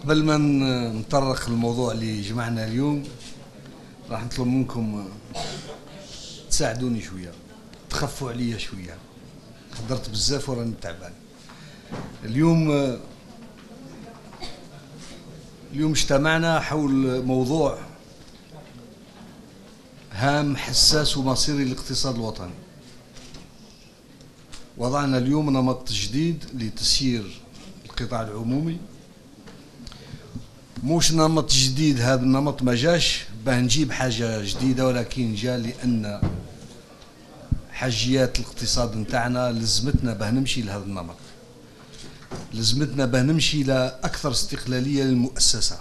قبل ما نطرق الموضوع اللي جمعنا اليوم، راح نطلب منكم تساعدوني شويه، تخفوا عليا شويه. حضرت بزاف وراني تعبان. اليوم اجتمعنا حول موضوع هام حساس ومصيري للاقتصاد الوطني. وضعنا اليوم نمط جديد لتسيير القطاع العمومي. موش نمط جديد، هذا النمط ما جاش باه نجيب حاجة جديدة، ولكن جا لأن حاجيات الاقتصاد نتاعنا لزمتنا باه نمشي لهذا النمط، لزمتنا باه نمشي لأكثر استقلالية للمؤسسة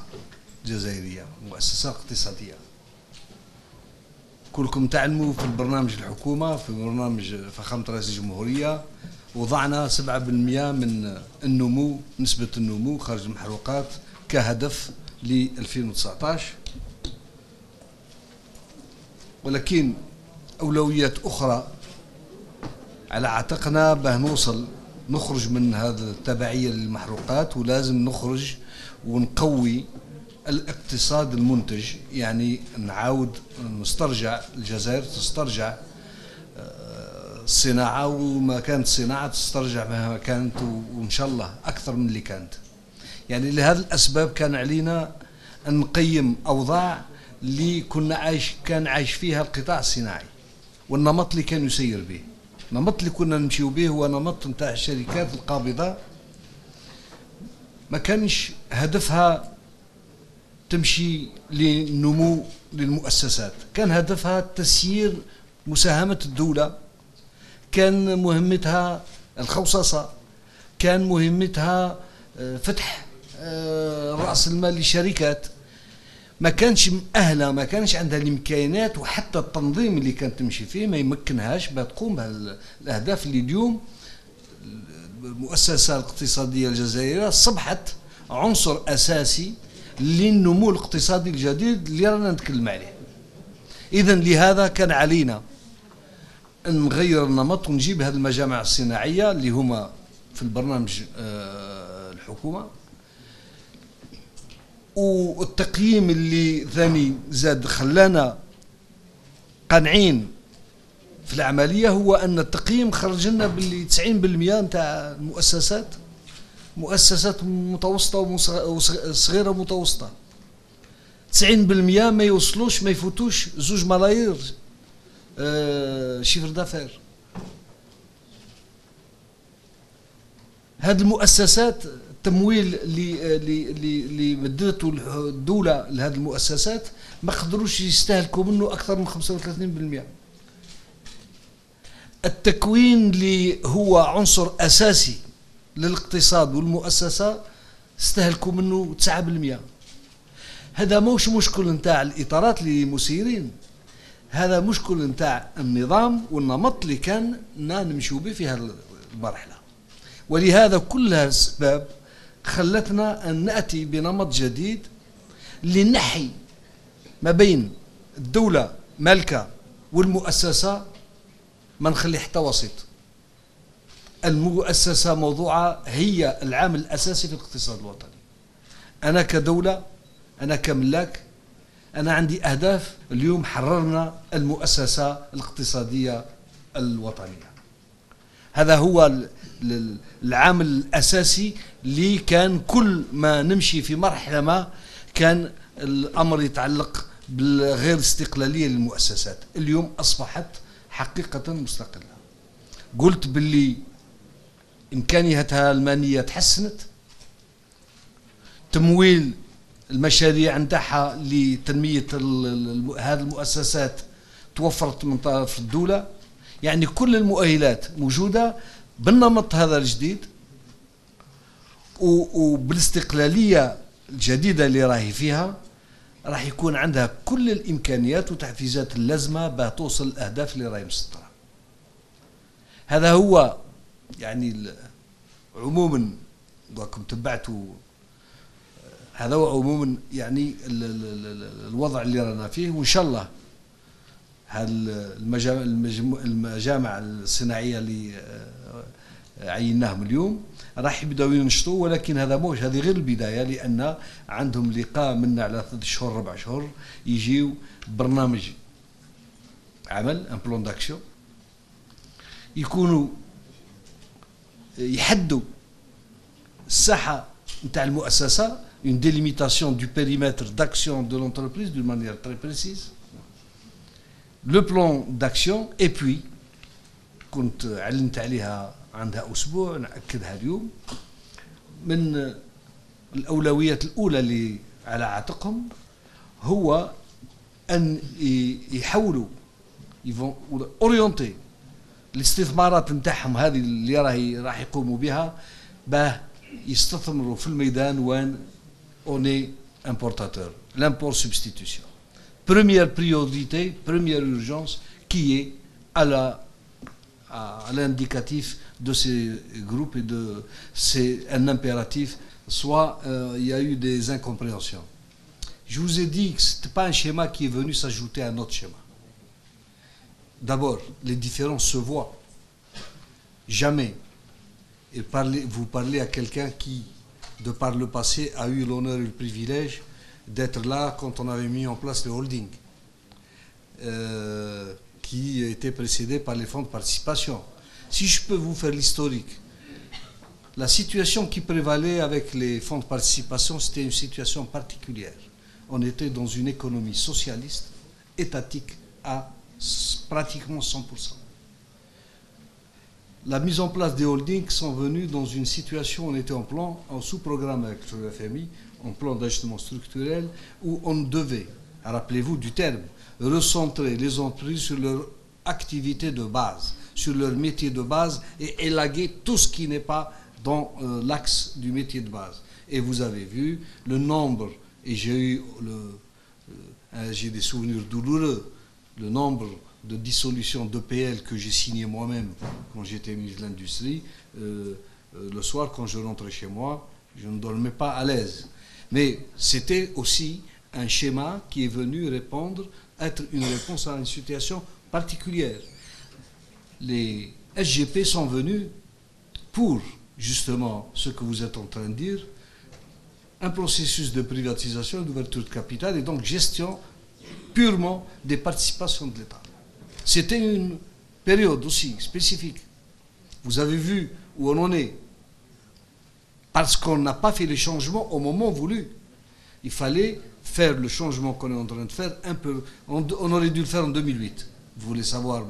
الجزائرية، مؤسسة اقتصادية. كلكم تعلموا في البرنامج الحكومة، في برنامج فخامة رئيس الجمهورية وضعنا 7% من النمو، نسبة النمو خارج المحروقات كهدف ل 2019، ولكن أولويات أخرى على عاتقنا باه نخرج من هذا التبعية للمحروقات، ولازم نخرج ونقوي الاقتصاد المنتج. يعني نعاود نسترجع الجزائر، تسترجع الصناعة، وما كانت الصناعة تسترجع ما كانت، وإن شاء الله أكثر من اللي كانت. يعني لهذه الأسباب كان علينا أن نقيم أوضاع اللي كان عايش فيها القطاع الصناعي، والنمط اللي كان يسير به. النمط اللي كنا نمشيو به هو نمط نتاع الشركات القابضة، ما كانش هدفها تمشي للنمو للمؤسسات، كان هدفها تسيير مساهمة الدولة، كان مهمتها الخصاصة، كان مهمتها فتح رأس المال للشركات. ما كانش مؤهلة، ما كانش عندها الإمكانيات، وحتى التنظيم اللي كانت تمشي فيه ما يمكنهاش بتقوم بهالأهداف اللي اليوم المؤسسة الاقتصادية الجزائرية أصبحت عنصر أساسي للنمو الاقتصادي الجديد اللي رانا نتكلم عليه. إذن لهذا كان علينا أن نغير النمط ونجيب هذه المجامع الصناعية اللي هما في البرنامج الحكومة. والتقييم اللي ثاني زاد خلانا قانعين في العملية هو أن التقييم خرج لنا باللي 90% نتاع المؤسسات مؤسسات متوسطة وصغيرة ومتوسطة، 90% ما يوصلوش، ما يفوتوش 2 ملايير شيفر دافير. هذه المؤسسات التمويل اللي مدته الدولة لهذه المؤسسات ما قدروش يستهلكوا منه أكثر من 35%. التكوين اللي هو عنصر أساسي للاقتصاد والمؤسسة استهلكوا منه 9%. هذا موش مشكل نتاع الإطارات اللي مسيرين، هذا مشكل نتاع النظام والنمط اللي كان نمشيو به في هذه المرحلة. ولهذا كل الأسباب خلتنا أن نأتي بنمط جديد لنحي ما بين الدولة مالكة والمؤسسة، ما نخلي حتى وسيط. المؤسسة موضوعها هي العامل الأساسي في الاقتصاد الوطني. أنا كدولة، أنا كملاك، أنا عندي أهداف. اليوم حررنا المؤسسة الاقتصادية الوطنية، هذا هو العامل الأساسي اللي كان كل ما نمشي في مرحلة ما كان الأمر يتعلق بالغير استقلالية للمؤسسات. اليوم أصبحت حقيقة مستقلة. قلت باللي إمكانياتها المالية تحسنت، تمويل المشاريع نتاعها لتنمية هذه المؤسسات توفرت من طرف الدولة. يعني كل المؤهلات موجودة بالنمط هذا الجديد وبالاستقلالية الجديدة اللي راهي فيها، راح يكون عندها كل الإمكانيات وتحفيزات اللازمة باه توصل الأهداف اللي راهي مسطرة. هذا هو يعني عموما، وكم تبعتوا، هذا هو عموما يعني الوضع اللي رانا فيه. وإن شاء الله المجامع الصناعية اللي عيناهم اليوم راح يبداو ينشطوا، ولكن هذا موش، هذه غير البدايه، لان عندهم لقاء منا على 3 شهور 4 شهور يجيو برنامج عمل، ان بلان داكسيون، يكونوا يحدوا الساحه نتاع المؤسسه، une délimitation du périmètre d'action de l'entreprise d'une manière très précise, le plan d'action, et puis كنت علمت عليها عندها أسبوع نأكدها اليوم، من الأولويات الأولى اللي على عاتقهم هو أن يحولوا أورينتي الاستثمارات نتاعهم هذه اللي راح يقوموا بها باه يستثمروا في الميدان وين on est importateur, l'import substitution. Première priorité, première urgence qui est à l'indicatif de ces groupes, et c'est un impératif, soit il y a eu des incompréhensions. Je vous ai dit que ce n'était pas un schéma qui est venu s'ajouter à un autre schéma. D'abord, les différences se voient. Jamais. Et vous parlez à quelqu'un qui, de par le passé, a eu l'honneur et le privilège d'être là quand on avait mis en place le holding, qui était précédé par les fonds de participation. Si je peux vous faire l'historique, la situation qui prévalait avec les fonds de participation, c'était une situation particulière. On était dans une économie socialiste, étatique, à pratiquement 100%. La mise en place des holdings sont venus dans une situation, on était en sous-programme avec le FMI, en plan d'ajustement structurel, où on devait, rappelez-vous du terme, recentrer les entreprises sur leur activité de base, sur leur métier de base, et élaguer tout ce qui n'est pas dans l'axe du métier de base. Et vous avez vu le nombre, et j'ai des souvenirs douloureux, le nombre de dissolution d'EPL que j'ai signé moi-même quand j'étais ministre de l'Industrie, le soir quand je rentrais chez moi, je ne dormais pas à l'aise. Mais c'était aussi un schéma qui est venu être une réponse à une situation particulière. Les SGP sont venus pour justement ce que vous êtes en train de dire, un processus de privatisation, d'ouverture de capital et donc gestion purement des participations de l'État. C'était une période aussi spécifique. Vous avez vu où on en est. Parce qu'on n'a pas fait les changements au moment voulu. Il fallait faire le changement qu'on est en train de faire un peu. On aurait dû le faire en 2008. Vous voulez savoir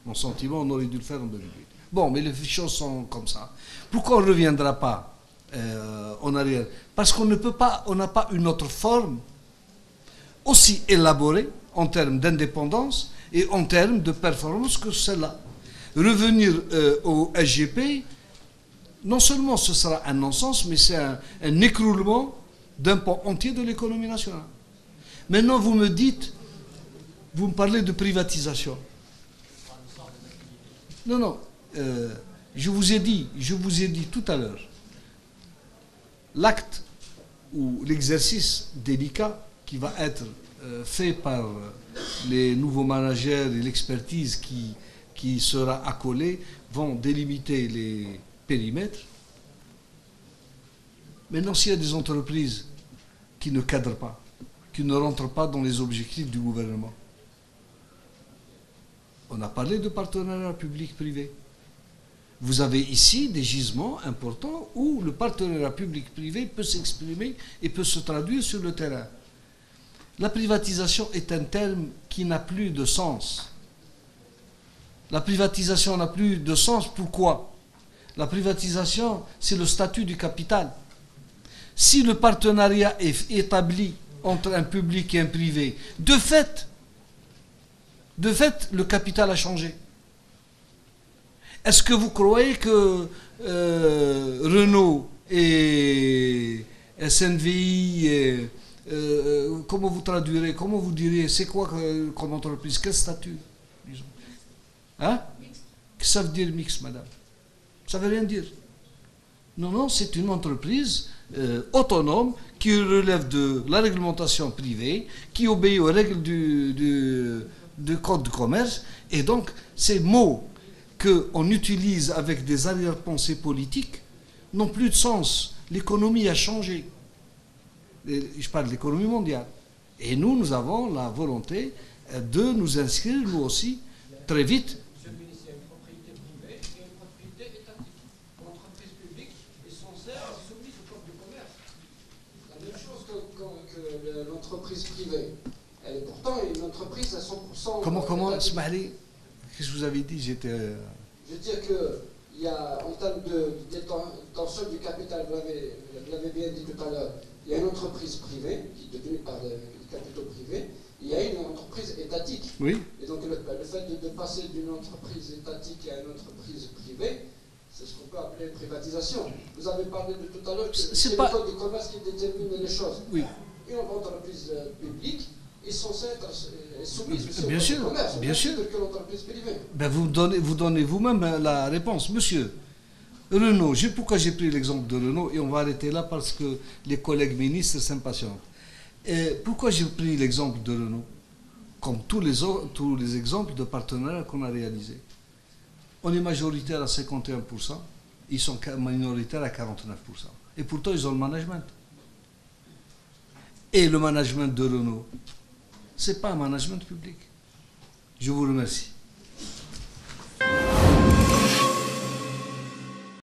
mon sentiment, on aurait dû le faire en 2008. Bon, mais les choses sont comme ça. Pourquoi on ne reviendra pas en arrière? Parce qu'on ne peut pas, on n'a pas une autre forme aussi élaborée en termes d'indépendance et en termes de performance que celle-là. Revenir au SGP, non seulement ce sera un non-sens, mais c'est un écroulement d'un pan entier de l'économie nationale. Maintenant, vous me dites, vous me parlez de privatisation. Non, non, je vous ai dit tout à l'heure, l'acte ou l'exercice délicat qui va être fait par les nouveaux managers et l'expertise qui sera accolée vont délimiter les périmètres. Maintenant, s'il y a des entreprises qui ne cadrent pas, qui ne rentrent pas dans les objectifs du gouvernement, on a parlé de partenariat public-privé. Vous avez ici des gisements importants où le partenariat public-privé peut s'exprimer et peut se traduire sur le terrain. La privatisation est un terme qui n'a plus de sens. La privatisation n'a plus de sens. Pourquoi? La privatisation, c'est le statut du capital. Si le partenariat est établi entre un public et un privé, de fait, le capital a changé. Est-ce que vous croyez que Renault et SNVI, comment vous traduirez, comment vous diriez, c'est quoi comme entreprise, quel statut, disons? Hein? Qu'est-ce que ça veut dire mix, madame? Ça ne veut rien dire. Non, non, c'est une entreprise autonome qui relève de la réglementation privée, qui obéit aux règles du code de commerce. Et donc, ces mots qu'on utilise avec des arrière-pensées politiques n'ont plus de sens. L'économie a changé. Je parle de l'économie mondiale. Et nous avons la volonté de nous inscrire, nous aussi, très vite. Monsieur le ministre, il y a une propriété privée et une propriété étatique. L'entreprise publique est censée être soumise au code du commerce. La même chose que l'entreprise privée. Elle est pourtant une entreprise à 100%. Comment Smahli, qu'est-ce que vous avez dit? Je veux dire qu'il y a, en termes de détention du capital, vous l'avez bien dit tout à l'heure, il y a une entreprise privée qui est devenue par les capitaux privés, il y a une entreprise étatique. Oui. Et donc le fait de passer d'une entreprise étatique à une entreprise privée, c'est ce qu'on peut appeler privatisation. Vous avez parlé de tout à l'heure que c'est pas le code du commerce qui détermine les choses. Oui. Une entreprise publique est censée être soumise aussi bien au sûr, code du commerce, bien sûr. que l'entreprise privée. Ben vous donnez vous-même la réponse. Monsieur, Renault, pourquoi j'ai pris l'exemple de Renault, et on va arrêter là parce que les collègues ministres s'impatientent. Pourquoi j'ai pris l'exemple de Renault? Comme tous les exemples de partenariats qu'on a réalisés. On est majoritaire à 51%, ils sont minoritaires à 49%. Et pourtant, ils ont le management. Et le management de Renault, ce n'est pas un management public. Je vous remercie.